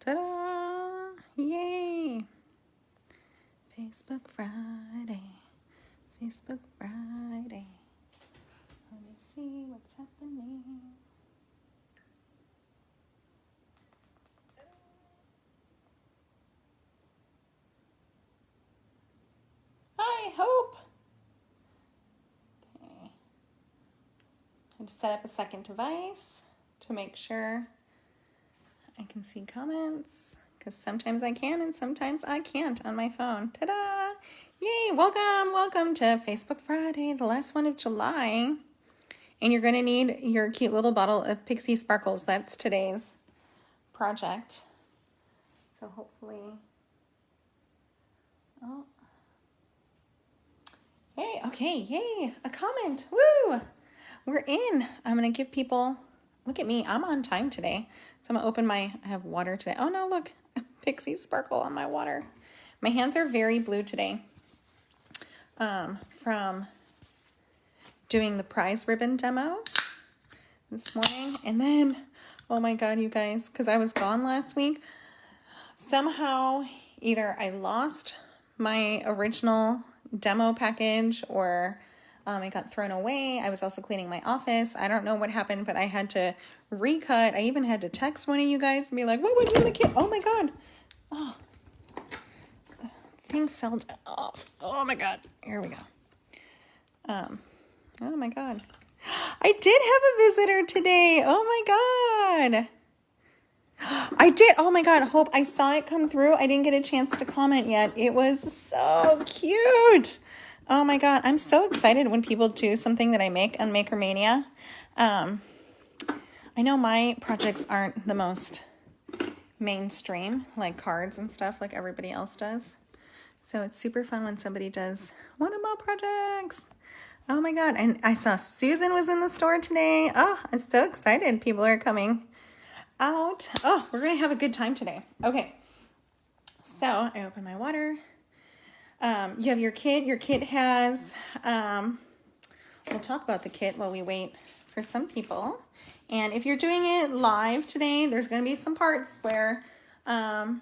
Ta-da! Yay! Facebook Friday. Facebook Friday. Let me see what's happening. Hi, Hope. Okay. I just set up a second device to make sure I can see comments, because sometimes I can and sometimes I can't on my phone. Ta-da! Yay! Welcome to Facebook Friday, the last one of July. And you're going to need your cute little bottle of Pixie Sparkles. That's today's project. So hopefully... Oh. Hey, okay, yay! A comment! Woo! We're in. I'm going to give people... Look at me. I'm on time today. So I'm going to open I have water today. Oh no, look. Pixie Sparkle on my water. My hands are very blue today. From doing the prize ribbon demo this morning. And then, oh my God, you guys, because I was gone last week. Somehow, either I lost my original demo package or... it got thrown away. I was also cleaning my office. I don't know what happened, but I had to recut. I even had to text one of you guys and be like, what was in the kit? Oh my God. Oh, the thing fell off. Oh my God. Here we go. Oh my God. I did have a visitor today. Oh my God. I did. Oh my God. Hope I saw it come through. I didn't get a chance to comment yet. It was so cute. Oh my God, I'm so excited when people do something that I make on MakerMania. I know my projects aren't the most mainstream, like cards and stuff like everybody else does. So it's super fun when somebody does one of my projects. Oh my God, and I saw Susan was in the store today. Oh, I'm so excited. People are coming out. Oh, we're going to have a good time today. Okay, so I open my water. You have your kit. Your kit has, we'll talk about the kit while we wait for some people. And if you're doing it live today, there's going to be some parts where I'm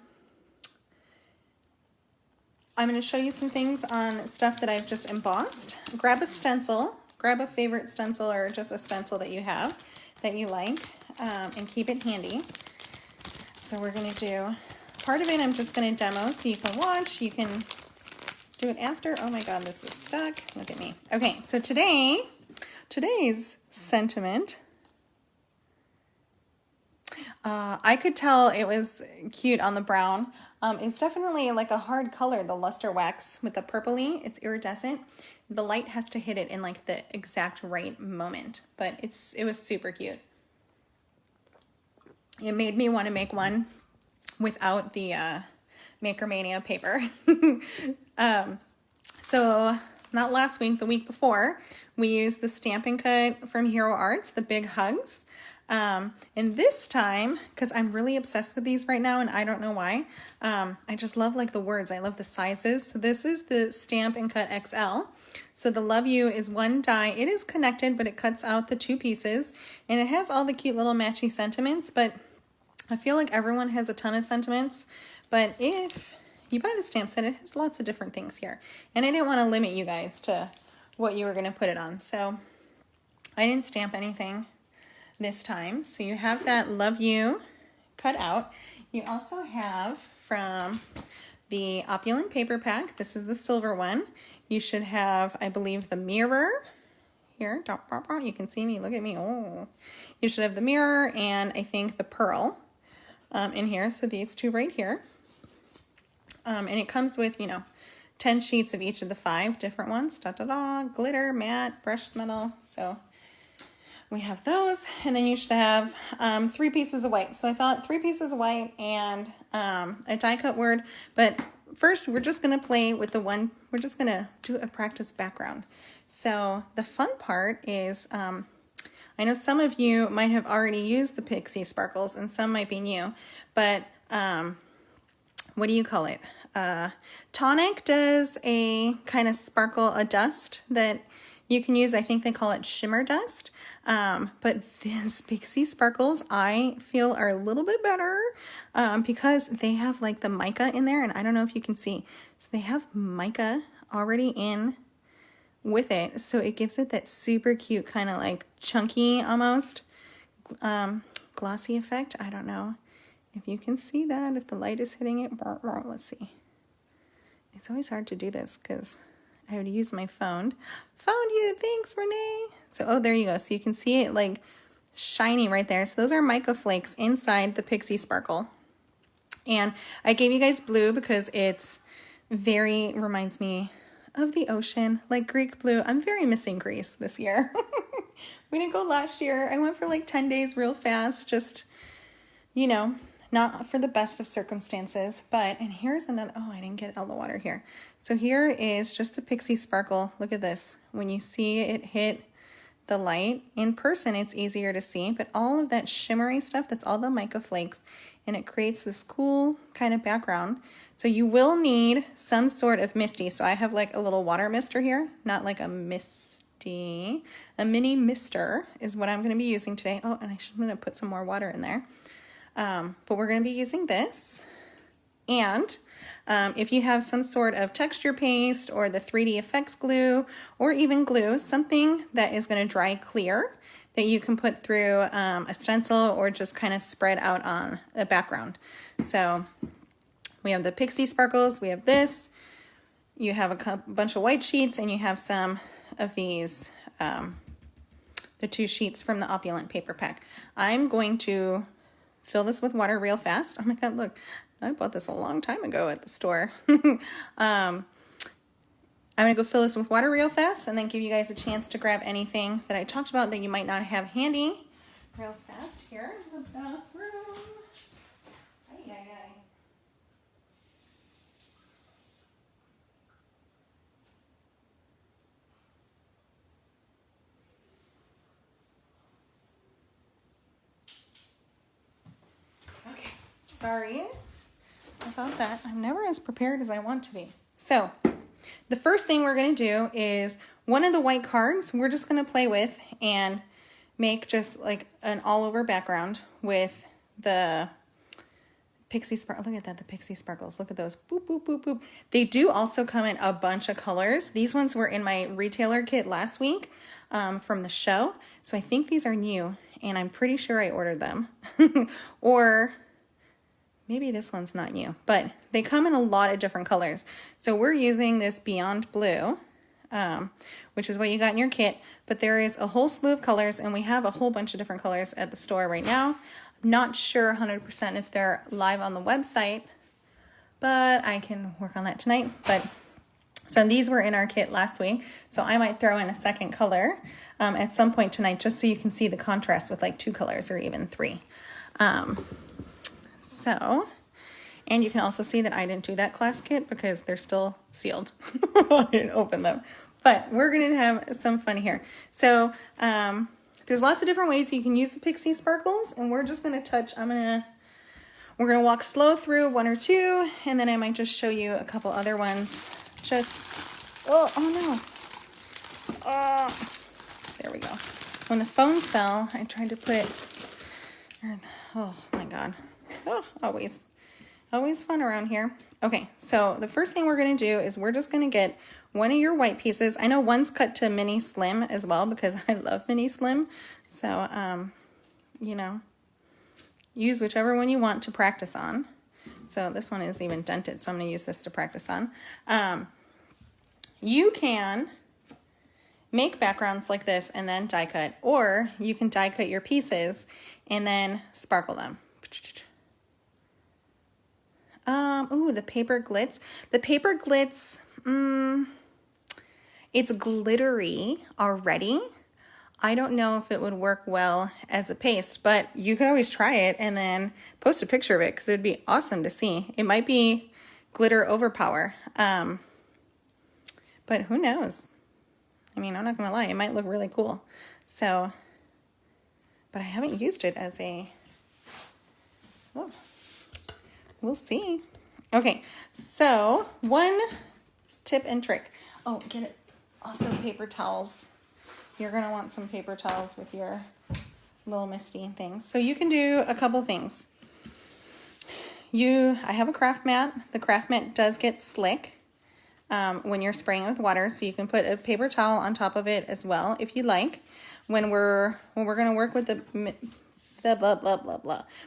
going to show you some things on stuff that I've just embossed. Grab a stencil. Grab a favorite stencil or just a stencil that you have that you like, and keep it handy. So we're going to do part of it. I'm just going to demo so you can watch. You can do it after. Oh my God, this is stuck. Look at me. Okay, so today's sentiment, I could tell it was cute on the brown. It's definitely like a hard color, the luster wax with the purpley. It's iridescent. The light has to hit it in like the exact right moment, but it was super cute. It made me want to make one without the MakerMania paper. So not last week, the week before, we used the Stampin' Cut from Hero Arts, the Big Hugs. And this time, because I'm really obsessed with these right now, and I don't know why, I just love like the words. I love the sizes. So this is the Stampin' Cut XL. So the Love You is one die. It is connected, but it cuts out the two pieces. And it has all the cute little matchy sentiments, but I feel like everyone has a ton of sentiments. But if you buy the stamp set, it has lots of different things here. And I didn't want to limit you guys to what you were going to put it on. So I didn't stamp anything this time. So you have that Love You cut out. You also have from the Opulent Paper Pack, this is the silver one. You should have, I believe, the mirror. Here, you can see me, look at me. Oh, you should have the mirror and I think the pearl in here. So these two right here. And it comes with, 10 sheets of each of the 5 different ones. Glitter, matte, brushed metal. So we have those. And then you should have 3 pieces of white. So I thought 3 pieces of white and a die cut word. But first, we're just going to play with the one. We're just going to do a practice background. So the fun part is, I know some of you might have already used the Pixie Sparkles and some might be new. But... what do you call it? Tonic does a kind of sparkle, a dust that You can use, I think they call it shimmer dust. But this Pixie Sparkles, I feel are a little bit better because they have like the mica in there, and I don't know if you can see. So they have mica already in with it, so it gives it that super cute kind of like chunky almost glossy effect. I don't know if you can see that, if the light is hitting it. Let's see. It's always hard to do this because I would use my phone. Found you, thanks Renee. So, oh, there you go. So you can see it like shiny right there. So those are mica flakes inside the Pixie Sparkle. And I gave you guys blue because it's reminds me of the ocean, like Greek blue. I'm very missing Greece this year. We didn't go last year. I went for like 10 days real fast, just, you know, not for the best of circumstances. But, and here's another, oh, I didn't get all the water here. So here is just a Pixie Sparkle. Look at this. When you see it hit the light in person, it's easier to see, but all of that shimmery stuff, that's all the mica flakes, and it creates this cool kind of background. So you will need some sort of misty. So I have like a little water mister here, not like a misty, a mini mister is what I'm going to be using today. Oh, and I'm going to put some more water in there. But we're going to be using this. And if you have some sort of texture paste or the 3D effects glue or even glue, something that is going to dry clear that you can put through a stencil or just kind of spread out on a background. So we have the Pixie Sparkles, we have this, you have a bunch of white sheets, and you have some of these, the 2 sheets from the Opulent paper pack. I'm going to fill this with water real fast. Oh my God, look, I bought this a long time ago at the store. I'm gonna go fill this with water real fast and then give you guys a chance to grab anything that I talked about that you might not have handy real fast here in the bathroom. Ay, ay, ay. Okay, sorry about that. I'm never as prepared as I want to be. So the first thing we're going to do is one of the white cards we're just going to play with and make just like an all over background with the Pixie Sparkles. Look at that, the Pixie Sparkles. Look at those. Boop, boop, boop, boop. They do also come in a bunch of colors. These ones were in my retailer kit last week from the show. So I think these are new, and I'm pretty sure I ordered them. Or maybe this one's not new, but they come in a lot of different colors. So we're using this Beyond Blue, which is what you got in your kit, but there is a whole slew of colors, and we have a whole bunch of different colors at the store right now. I'm not sure 100% if they're live on the website, but I can work on that tonight. But so these were in our kit last week, so I might throw in a second color at some point tonight, just so you can see the contrast with like 2 colors or even 3. So, and you can also see that I didn't do that class kit because they're still sealed. I didn't open them, but we're going to have some fun here. So, there's lots of different ways you can use the Pixie Sparkles, and we're just going to touch, we're going to walk slow through 1 or 2, and then I might just show you a couple other ones. Oh no. There we go. When the phone fell, I tried to put it, oh my God. Oh, always fun around here. Okay, so the first thing we're going to do is we're just going to get one of your white pieces. I know one's cut to mini slim as well because I love mini slim. So, you know, use whichever one you want to practice on. So this one is even dented, so I'm going to use this to practice on. You can make backgrounds like this and then die cut, or you can die cut your pieces and then sparkle them. Ooh, the paper glitz. The paper glitz, it's glittery already. I don't know if it would work well as a paste, but you could always try it and then post a picture of it because it would be awesome to see. It might be glitter overpower, but who knows? I mean, I'm not gonna lie, it might look really cool. So, but I haven't used it as a, oh, we'll see. Okay, so one tip and trick. Oh, get it. Also paper towels you're going to want some paper towels with your little misty things. So you can do a couple things. I have a craft mat. The craft mat does get slick when you're spraying with water, so you can put a paper towel on top of it as well if you like. When we're going to work with when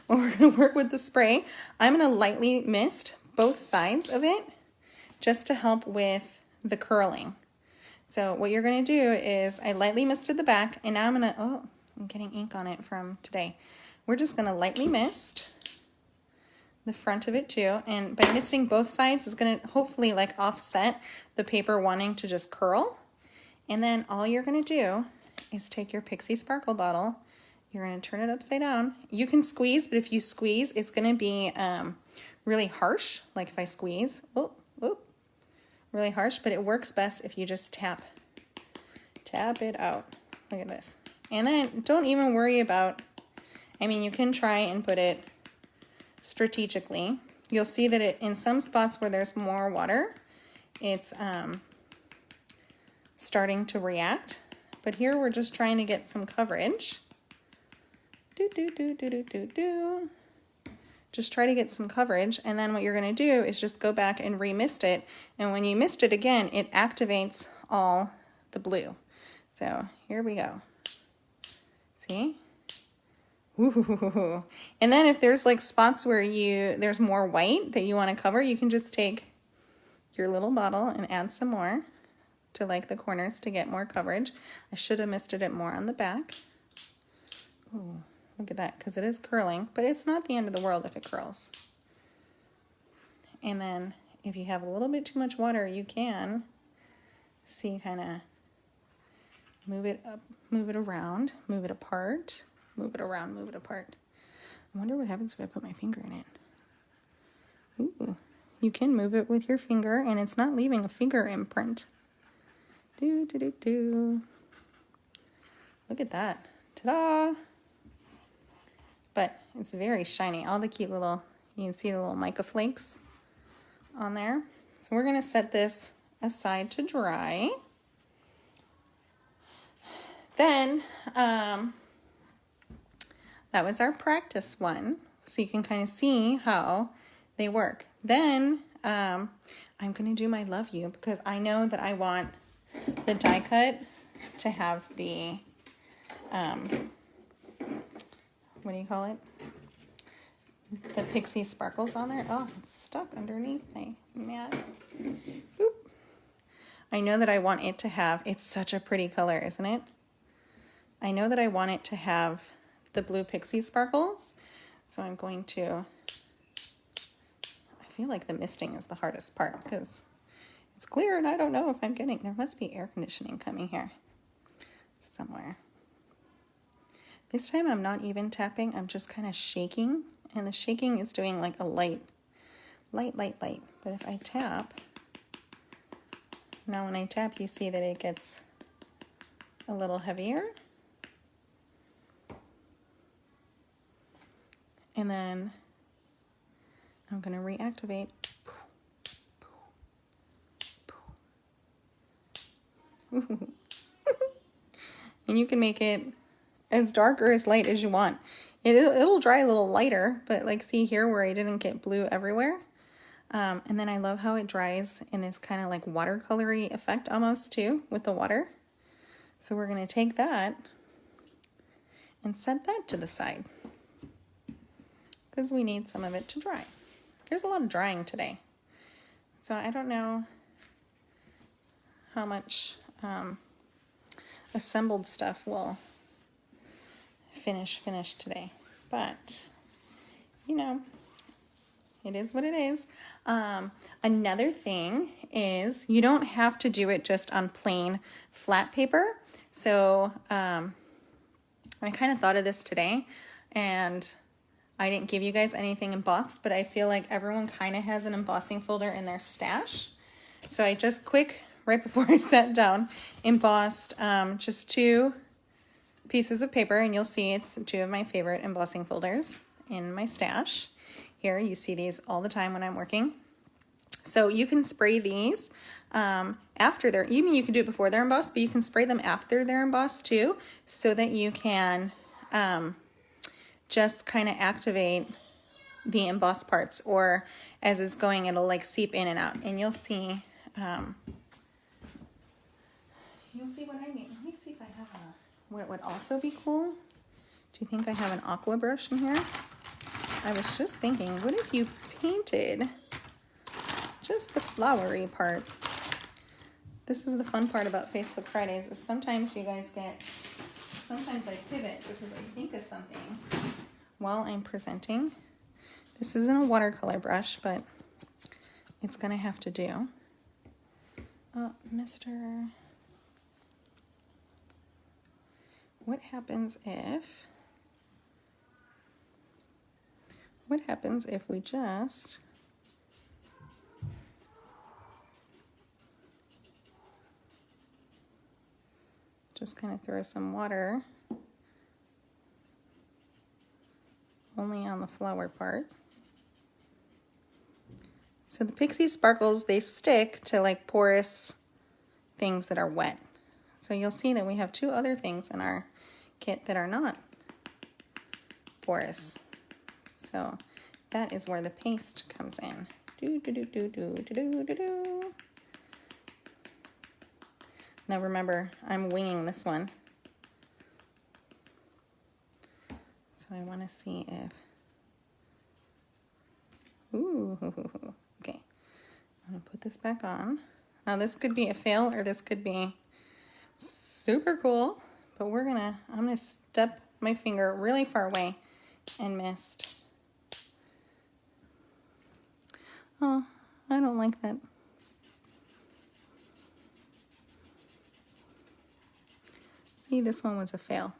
we're going to work with the spray, I'm going to lightly mist both sides of it just to help with the curling. So what you're going to do is I lightly misted the back, and now I'm getting ink on it from today. We're just going to lightly mist the front of it too, and by misting both sides is going to hopefully like offset the paper wanting to just curl. And then all you're going to do is take your Pixie Sparkle bottle, you're going to turn it upside down. You can squeeze, but if you squeeze, it's going to be really harsh. Like if I squeeze, really harsh, but it works best if you just tap it out. Look at this. And then don't even worry about, you can try and put it strategically. You'll see that in some spots where there's more water, it's starting to react. But here we're just trying to get some coverage. Just try to get some coverage, and then what you're going to do is just go back and remist it. And when you mist it again, it activates all the blue. So here we go. See? Ooh. And then if there's like spots where there's more white that you want to cover, you can just take your little bottle and add some more to like the corners to get more coverage. I should have misted it more on the back. Ooh, look at that, because it is curling, but it's not the end of the world if it curls. And then if you have a little bit too much water, you can kind of move it up, move it around, move it apart. Move it around, move it apart. I wonder what happens if I put my finger in it. Ooh, you can move it with your finger, and it's not leaving a finger imprint. Look at that. Ta-da! But it's very shiny. All the cute little, you can see the little mica flakes on there. So we're going to set this aside to dry. Then, that was our practice one, so you can kind of see how they work. Then I'm going to do my Love You, because I know that I want the die cut to have the, what do you call it? The Pixie Sparkles on there. Oh, it's stuck underneath my mat. Boop. I know that I want it to have, it's such a pretty color, isn't it? I know that I want it to have the blue Pixie Sparkles, so I'm going to, I feel like the misting is the hardest part because it's clear and I don't know if I'm getting, there must be air conditioning coming here somewhere. This time I'm not even tapping, I'm just kind of shaking, and the shaking is doing like a light. But if I tap, now when I tap you see that it gets a little heavier. And then I'm going to reactivate. And you can make it as dark or as light as you want. It'll dry a little lighter, but like see here where I didn't get blue everywhere. And then I love how it dries in this kind of like watercolory effect almost too with the water. So we're going to take that and set that to the side, because we need some of it to dry. There's a lot of drying today. So I don't know how much assembled stuff will finish today. But, you know, it is what it is. Another thing is you don't have to do it just on plain flat paper. So I kind of thought of this today, and I didn't give you guys anything embossed, but I feel like everyone kind of has an embossing folder in their stash. So I just right before I sat down, embossed just 2 pieces of paper, and you'll see it's 2 of my favorite embossing folders in my stash. Here, you see these all the time when I'm working. So you can spray these after they're, even you can do it before they're embossed, but you can spray them after they're embossed too, so that you can just kind of activate the embossed parts, or as it's going, it'll like seep in and out, and you'll see what I mean. Let me see if I have what would also be cool. Do you think I have an aqua brush in here? I was just thinking, what if you painted just the flowery part? This is the fun part about Facebook Fridays, is sometimes you guys sometimes I pivot because I think of something while I'm presenting. This isn't a watercolor brush, but it's gonna have to do. Mr. What happens if we just kind of throw some water only on the flower part? So the Pixie Sparkles, they stick to like porous things that are wet. So you'll see that we have two other things in our kit that are not porous. So that is where the paste comes in. Now remember, I'm winging this one. So I want to see if, ooh, okay. I'm gonna put this back on. Now this could be a fail, or this could be super cool, but I'm gonna step my finger really far away and mist. Oh, I don't like that. See, this one was a fail.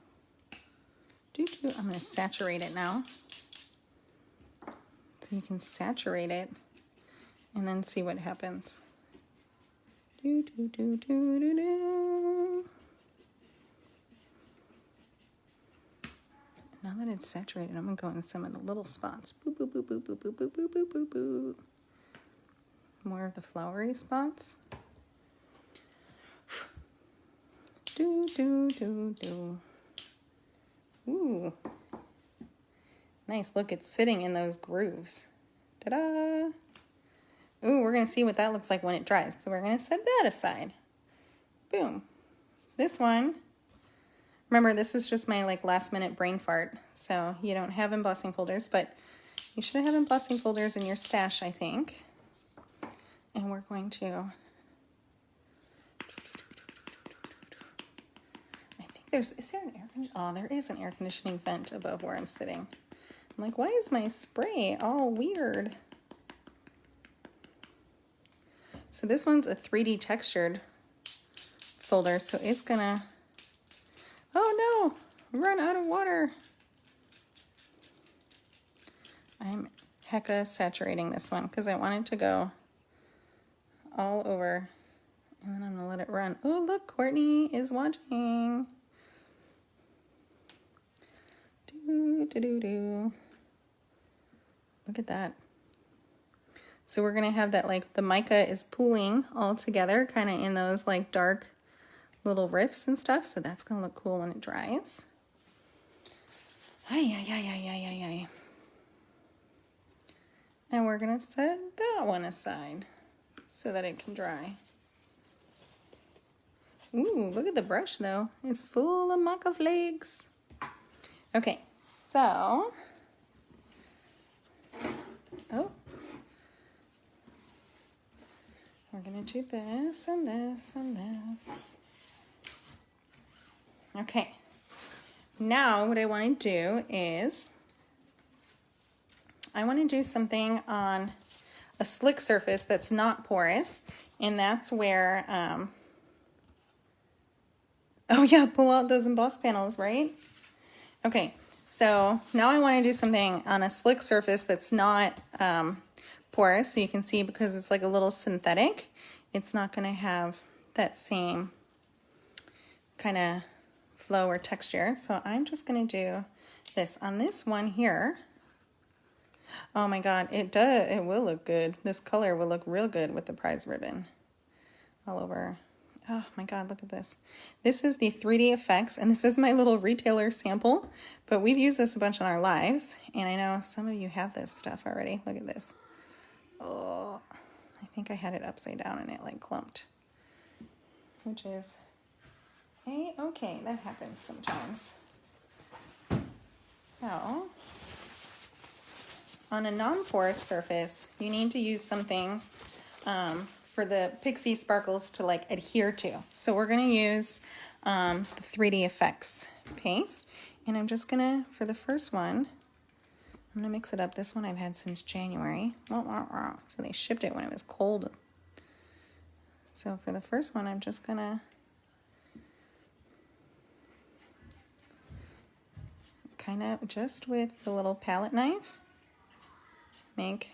I'm gonna saturate it now. So you can saturate it and then see what happens. Now that it's saturated, I'm gonna go in some of the little spots. Boop, boop, boop, boop, boop, boop, boop, boop, boop, boop, boop. More of the flowery spots. Ooh. Nice, look, it's sitting in those grooves. Ta-da! Ooh, we're gonna see what that looks like when it dries. So we're gonna set that aside. Boom. This one, remember, this is just my like last minute brain fart. So you don't have embossing folders, but you should have embossing folders in your stash, I think. And we're going to, I think is there an air conditioning? Oh, there is an air conditioning vent above where I'm sitting. I'm like, why is my spray all weird? So this one's a 3D textured folder, so it's gonna, oh no, run out of water. I'm hecka saturating this one because I want it to go all over, and then I'm gonna let it run. Oh, look, Courtney is watching. Look at that. So we're gonna have that, like, the mica is pooling all together, kind of in those like dark little rifts and stuff. So that's gonna look cool when it dries. Ay. And we're gonna set that one aside so that it can dry. Ooh, look at the brush though. It's full of maca flakes. Okay, so, oh, we're gonna do this and this and this. Okay, now what I want to do is I want to do something on a slick surface that's not porous, and that's where, oh yeah, pull out those embossed panels, right? Okay, so now I want to do something on a slick surface that's not porous, so you can see because it's like a little synthetic, it's not going to have that same kind of flow or texture. So I'm just going to do this on this one here. Oh my God, it does. It will look good. This color will look real good with the prize ribbon all over. Oh my God, look at this. This is the 3D Effects, and this is my little retailer sample, but we've used this a bunch in our lives, and I know some of you have this stuff already. Look at this. Oh, I think I had it upside down and it like clumped, which is okay. That happens sometimes. So on a non-porous surface, you need to use something for the Pixie Sparkles to like adhere to. So we're going to use the 3D Effects paste, and I'm just going to, for the first one, I'm going to mix it up. This one I've had since January. So they shipped it when it was cold. So for the first one, I'm just going to kind of just with the little palette knife make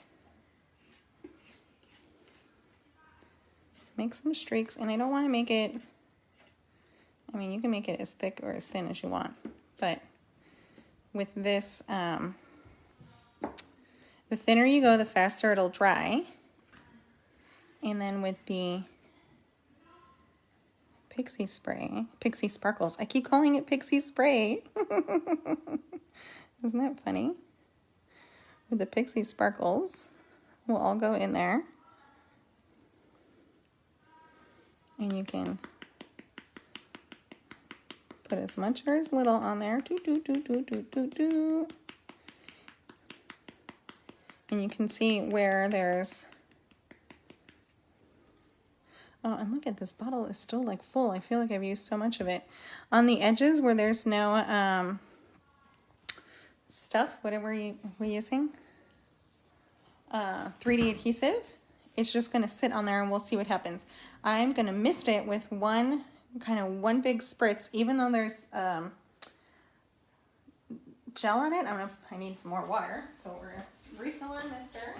some streaks, and I don't want to make it, I mean, you can make it as thick or as thin as you want, but with this, the thinner you go, the faster it'll dry. And then with the Pixie Spray, Pixie Sparkles, I keep calling it Pixie Spray. Isn't that funny? With the Pixie Sparkles, we'll all go in there. And you can put as much or as little on there. And you can see where there's, oh, and look at this bottle is still like full. I feel like I've used so much of it. On the edges where there's no stuff, whatever we're using, 3D adhesive, it's just going to sit on there and we'll see what happens. I'm going to mist it with one big spritz, even though there's gel on it. I need some more water, so we're going to refill our mister.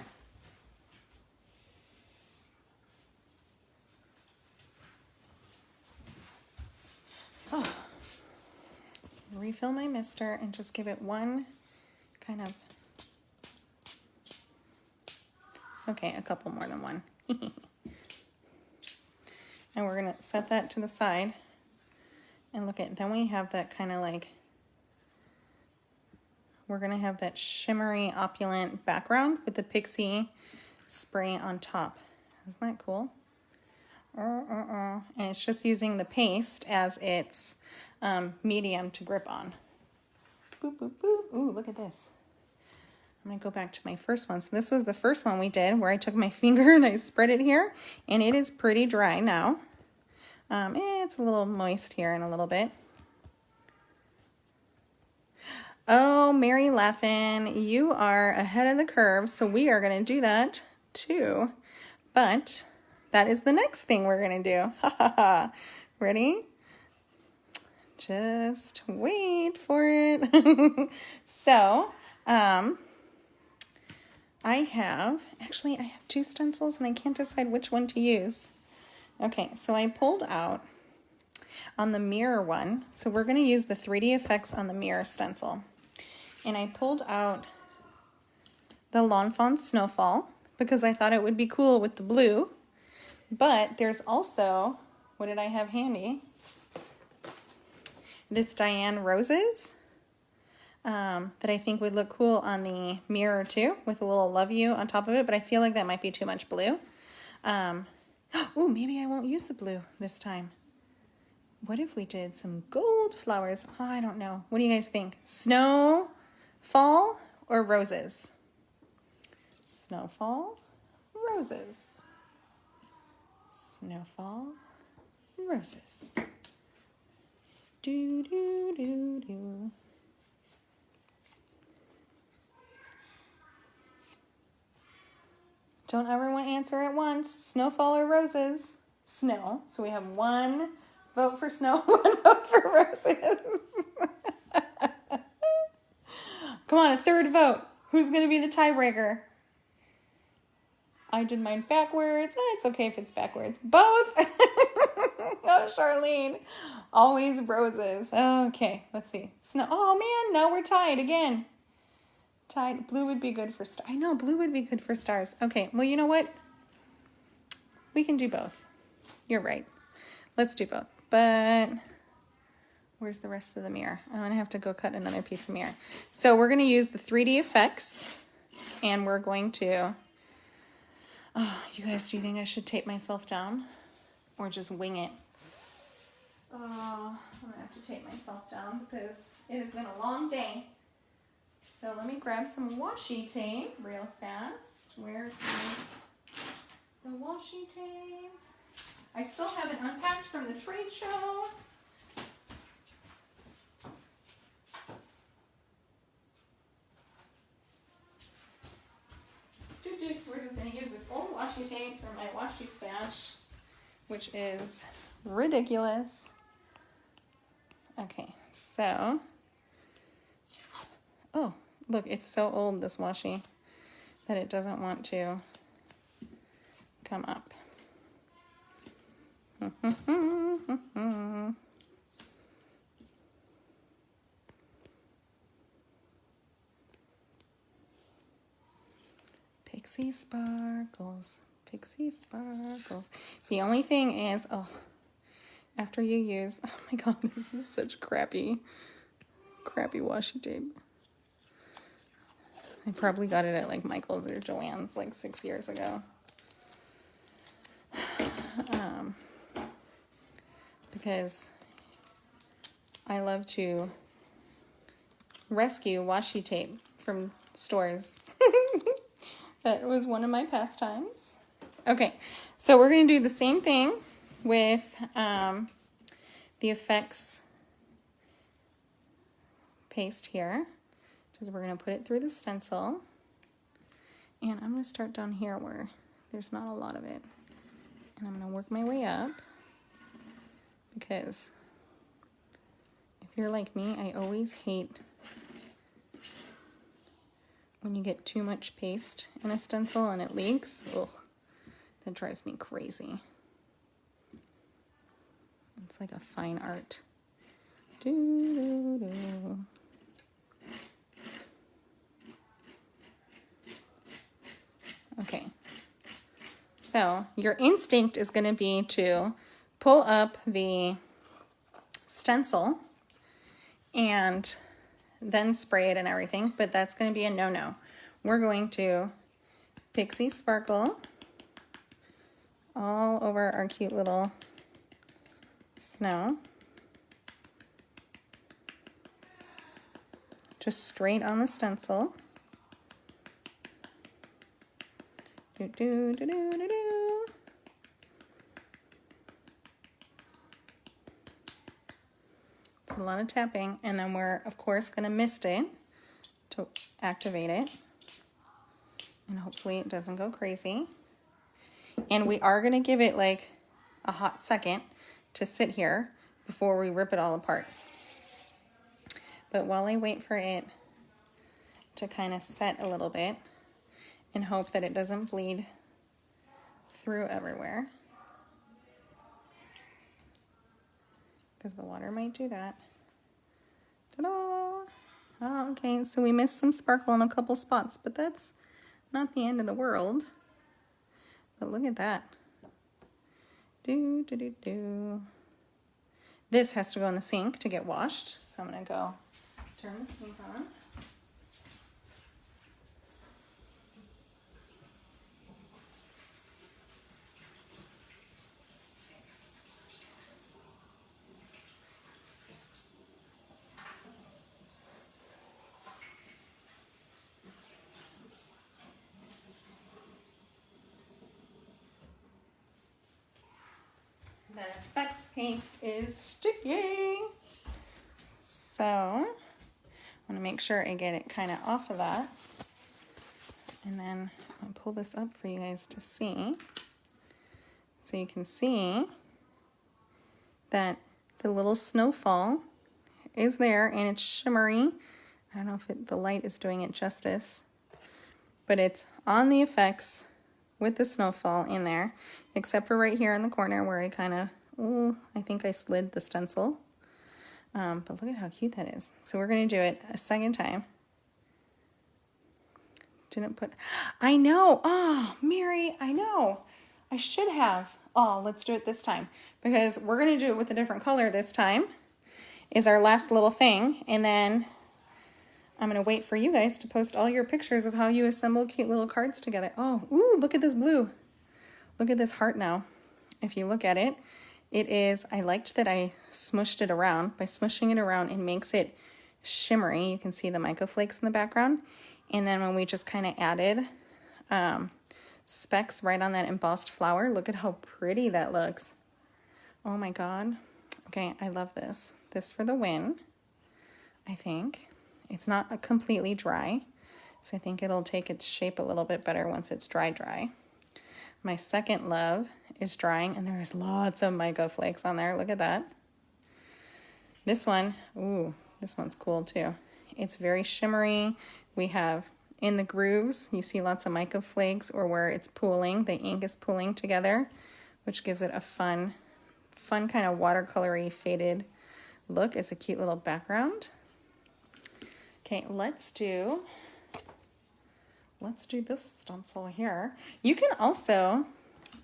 Oh. Refill my mister and just give it one kind of, okay, a couple more than one. And we're going to set that to the side. And look at, then we have that kind of like, we're going to have that shimmery, opulent background with the Pixie spray on top. Isn't that cool? And it's just using the paste as its medium to grip on. Boop, boop, boop. Ooh, look at this. I'm going to go back to my first one. So this was the first one we did where I took my finger and I spread it here, and it is pretty dry now. It's a little moist here in a little bit. Oh, Mary Laughin, you are ahead of the curve, so we are going to do that too. But that is the next thing we're going to do. Ha ha ha. Ready? Just wait for it. So, I have two stencils and I can't decide which one to use. Okay, so I pulled out on the mirror one. So we're going to use the 3D Effects on the mirror stencil. And I pulled out the Lawn Fawn Snowfall because I thought it would be cool with the blue. But there's also, what did I have handy? This Diane Roses. That I think would look cool on the mirror too, with a little love you on top of it, but I feel like that might be too much blue. Oh, maybe I won't use the blue this time. What if we did some gold flowers? Oh, I don't know. What do you guys think? Snowfall or roses? Snowfall, roses. Snowfall, roses. Do, do, do, do. Don't everyone answer at once. Snowfall or roses? Snow. So we have one vote for snow, one vote for roses. Come on, a third vote. Who's going to be the tiebreaker? I did mine backwards. It's okay if it's backwards. Both. Oh, Charlene. Always roses. Okay, let's see. Snow. Oh, man, now we're tied again. Tide. Blue would be good for stars. I know, blue would be good for stars. Okay, well, you know what? We can do both. You're right. Let's do both. But where's the rest of the mirror? I'm going to have to go cut another piece of mirror. So we're going to use the 3D effects, and we're going to... Oh, you guys, do you think I should tape myself down or just wing it? Oh, I'm going to have to tape myself down because it has been a long day. So let me grab some washi tape real fast. Where is the washi tape? I still haven't unpacked from the trade show. We're just going to use this old washi tape from my washi stash, which is ridiculous. Okay, so, oh, look, it's so old, this washi, that it doesn't want to come up. Pixie sparkles, pixie sparkles. The only thing is, oh, after you use, oh my god, this is such crappy washi tape. I probably got it at like Michael's or Joann's like 6 years ago. Because I love to rescue washi tape from stores. That was one of my pastimes. Okay, so we're going to do the same thing with the effects paste here. Because we're going to put it through the stencil. And I'm going to start down here where there's not a lot of it. And I'm going to work my way up. Because if you're like me, I always hate when you get too much paste in a stencil and it leaks. Ugh, that drives me crazy. It's like a fine art. Okay, so your instinct is going to be to pull up the stencil and then spray it and everything, but that's going to be a no-no. We're going to pixie sparkle all over our cute little snow. Just straight on the stencil. Do, do, do, do, do, do. It's a lot of tapping, and then we're of course going to mist it to activate it, and hopefully it doesn't go crazy. And we are going to give it like a hot second to sit here before we rip it all apart. But while I wait for it to kind of set a little bit and hope that it doesn't bleed through everywhere, because the water might do that. Ta-da! Oh, okay, so we missed some sparkle in a couple spots, but that's not the end of the world. But look at that. Do, do, do, do. This has to go in the sink to get washed, so I'm gonna go turn the sink on. The effects paste is sticking. So I want to make sure I get it kind of off of that. And then I'll pull this up for you guys to see. So you can see that the little snowfall is there and it's shimmery. I don't know if the light is doing it justice, but it's on the effects with the snowfall in there, except for right here in the corner where I kind of, I think I slid the stencil. But look at how cute that is. So we're going to do it a second time. Didn't put, I know. Oh, Mary, I know. I should have. Oh, let's do it this time because we're going to do it with a different color this time is our last little thing. And then I'm going to wait for you guys to post all your pictures of how you assemble cute little cards together. Oh, ooh, look at this blue. Look at this heart now. If you look at it, it is, I liked that I smushed it around. By smushing it around, it makes it shimmery. You can see the mica flakes in the background. And then when we just kind of added specks right on that embossed flower, look at how pretty that looks. Oh my God. Okay, I love this. This for the win, I think. It's not completely dry, so I think it'll take its shape a little bit better once it's dry. My second love is drying, and there is lots of mica flakes on there. Look at that. This one, ooh, this one's cool too. It's very shimmery. We have in the grooves, you see lots of mica flakes, or where it's pooling, the ink is pooling together, which gives it a fun kind of watercolory faded look. It's a cute little background. Okay, let's do this stencil here. You can also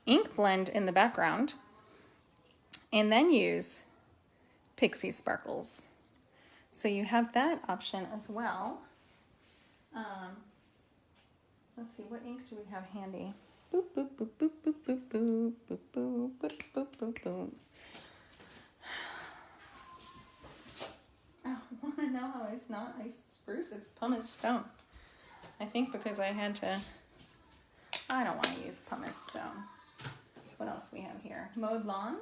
ink blend in the background and then use Pixie Sparkles. So you have that option as well. Let's see, what ink do we have handy? Boop, boop, boop, boop, boop, boop, boop, boop, boop, boop, boop, boop, boop. Oh, want to know how it's not iced spruce? It's pumice stone. I think because I had to, I don't want to use pumice stone. What else we have here? Mowed lawn.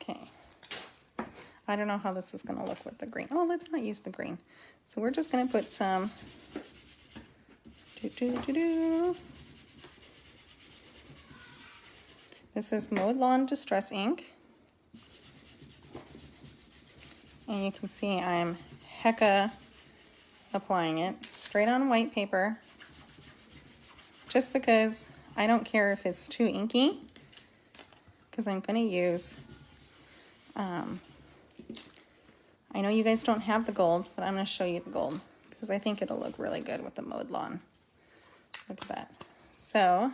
Okay. I don't know how this is going to look with the green. Oh, let's not use the green. So we're just going to put some This is Mowed Lawn Distress Ink. And you can see I'm hecka applying it straight on white paper, just because I don't care if it's too inky, because I'm going to use, I know you guys don't have the gold, but I'm going to show you the gold, because I think it'll look really good with the Mowed Lawn. Look at that. So,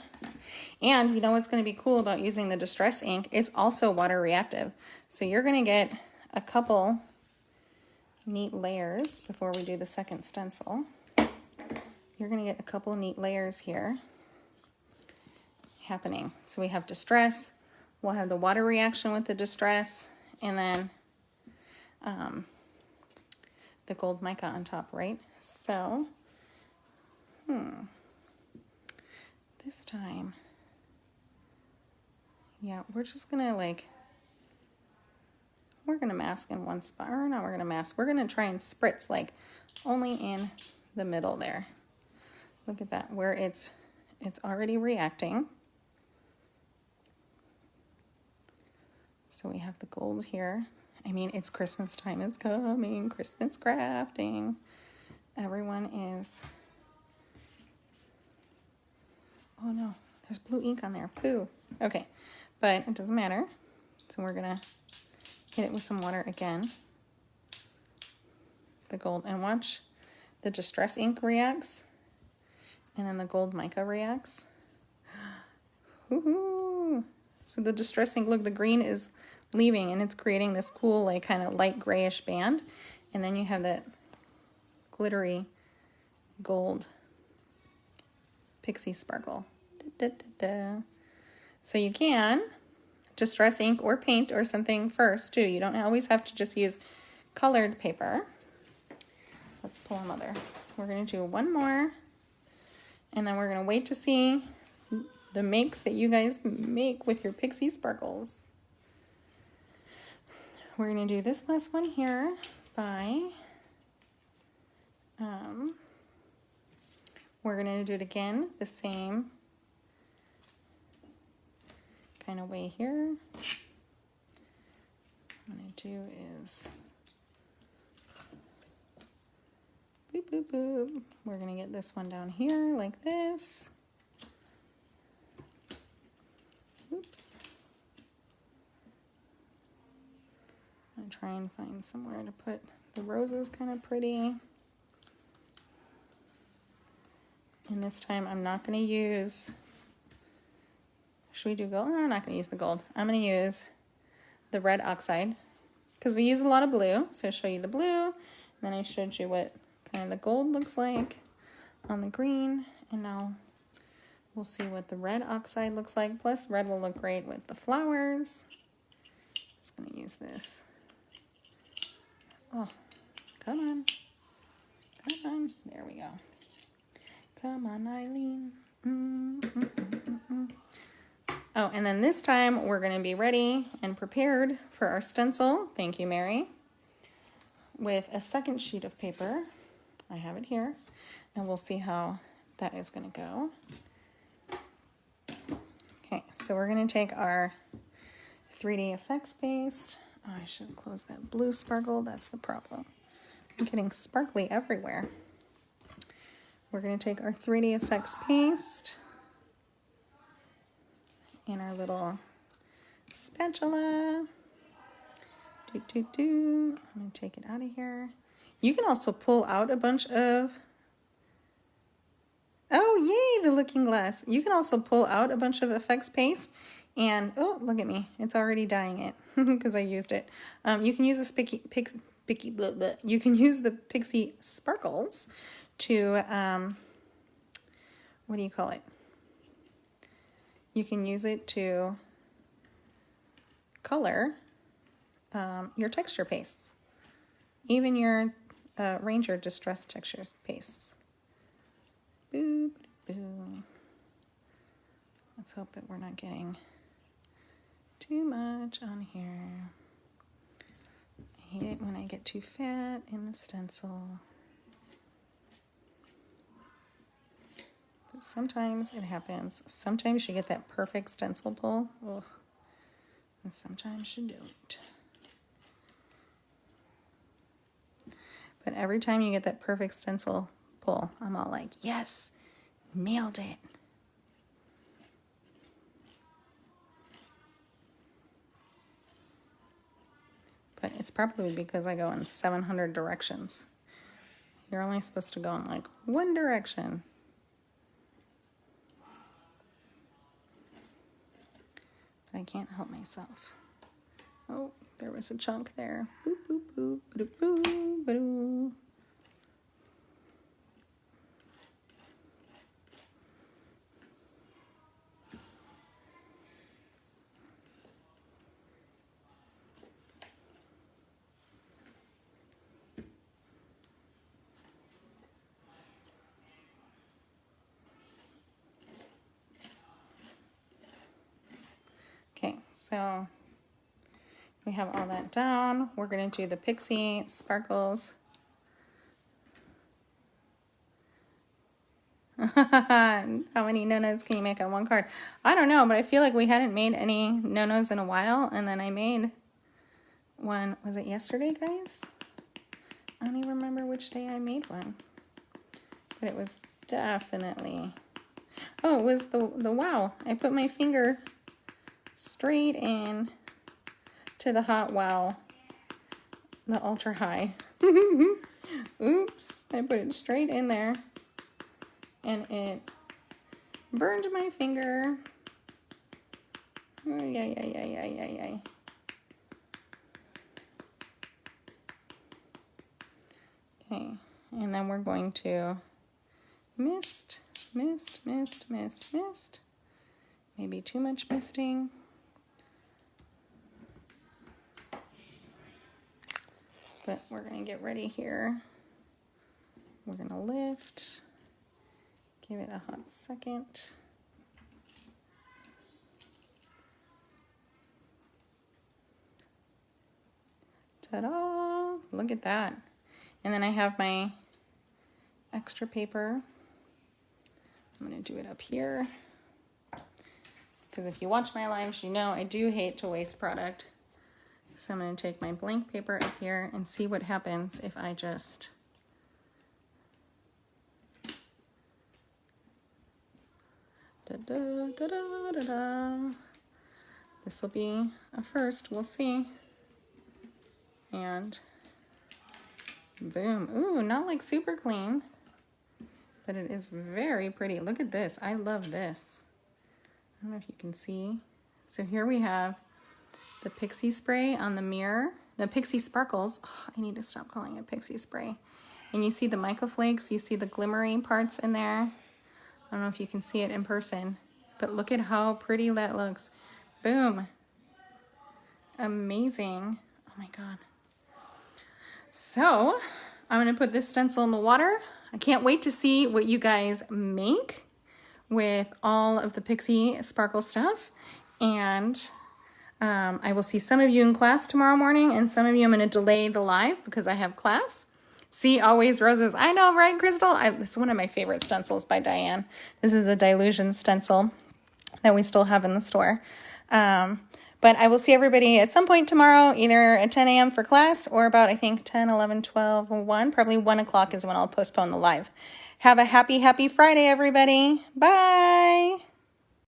and you know what's going to be cool about using the Distress ink? It's also water reactive. So you're going to get a couple neat layers before we do the second stencil. You're going to get a couple neat layers here happening. So we have Distress, we'll have the water reaction with the Distress, and then the gold mica on top, right? So, this time, yeah, we're just gonna we're gonna mask in one spot, or no, we're gonna mask. We're gonna try and spritz like only in the middle there. Look at that, where it's already reacting. So we have the gold here. I mean, it's Christmas time is coming, Christmas crafting. Everyone is, oh no, there's blue ink on there, poo. Okay, but it doesn't matter. So we're gonna hit it with some water again. The gold, and watch the Distress ink reacts, and then the gold mica reacts. Woohoo! So the Distress ink, look, the green is leaving and it's creating this cool, like kind of light grayish band. And then you have that glittery gold Pixie Sparkle. Da, da, da, da. So you can Distress ink or paint or something first too. You don't always have to just use colored paper. Let's pull another. We're going to do one more, and then we're going to wait to see the makes that you guys make with your Pixie Sparkles. We're going to do this last one here by, we're going to do it again the same kind of way here. What I'm going to do is boop, boop, boop. We're going to get this one down here like this. Oops. I'm try and find somewhere to put the roses kind of pretty. And this time I'm not going to use, should we do gold? No, I'm not going to use the gold. I'm going to use the red oxide because we use a lot of blue. So I'll show you the blue. Then I showed you what kind of the gold looks like on the green. And now we'll see what the red oxide looks like. Plus red will look great with the flowers. Just going to use this. Oh, come on. Come on. There we go. Come on, Eileen. Oh, and then this time we're going to be ready and prepared for our stencil. Thank you, Mary. With a second sheet of paper. I have it here. And we'll see how that is going to go. Okay, so we're going to take our 3D effects paste. Oh, I should have closed that blue sparkle. That's the problem. I'm getting sparkly everywhere. We're going to take our 3D effects paste and our little spatula. I'm going to take it out of here. You can also pull out a bunch of, oh yay, the looking glass. You can also pull out a bunch of effects paste and, oh, look at me. It's already dyeing it because I used it. You can use you can use the Pixie Sparkles to, what do you call it? You can use it to color your texture pastes, even your Ranger Distress Textures pastes. Boop, boop. Let's hope that we're not getting too much on here. I hate it when I get too fat in the stencil. But sometimes it happens. Sometimes you get that perfect stencil pull. Ugh. And sometimes you don't. But every time you get that perfect stencil pull, I'm all like, yes, nailed it. But it's probably because I go in 700 directions. You're only supposed to go in like one direction. But I can't help myself. Oh, there was a chunk there. Boop, boop, boop, boop, boop, boop. Okay, so we have all that down. We're going to do the Pixie Sparkles. How many no-nos can you make on one card? I don't know, but I feel like we hadn't made any no-nos in a while, and then I made one. Was it yesterday, guys? I don't even remember which day I made one. But it was definitely... Oh, it was the wow. I put my finger straight in to the hot wow, the ultra high. Oops, I put it straight in there and it burned my finger. Oh, yeah. Okay, and then we're going to mist. Maybe too much misting. But we're going to get ready here. We're going to lift. Give it a hot second. Ta-da! Look at that. And then I have my extra paper. I'm going to do it up here. Because if you watch my lives, you know I do hate to waste product. So I'm going to take my blank paper up here and see what happens if I just This will be a first. We'll see. And boom. Ooh, not like super clean, but it is very pretty. Look at this. I love this. I don't know if you can see. So here we have the Pixie Spray on the mirror. The Pixie Sparkles. Oh, I need to stop calling it Pixie Spray. And you see the Mica Flakes. You see the glimmery parts in there. I don't know if you can see it in person, but look at how pretty that looks. Boom. Amazing. Oh my God. So I'm going to put this stencil in the water. I can't wait to see what you guys make with all of the Pixie Sparkle stuff. And I will see some of you in class tomorrow morning, and some of you I'm going to delay the live because I have class. See Always Roses. I know, right, Crystal? This is one of my favorite stencils by Diane. This is a Dylusion stencil that we still have in the store. But I will see everybody at some point tomorrow, either at 10 a.m. for class or about, I think, 10, 11, 12, 1. Probably 1 o'clock is when I'll postpone the live. Have a happy, happy Friday, everybody. Bye.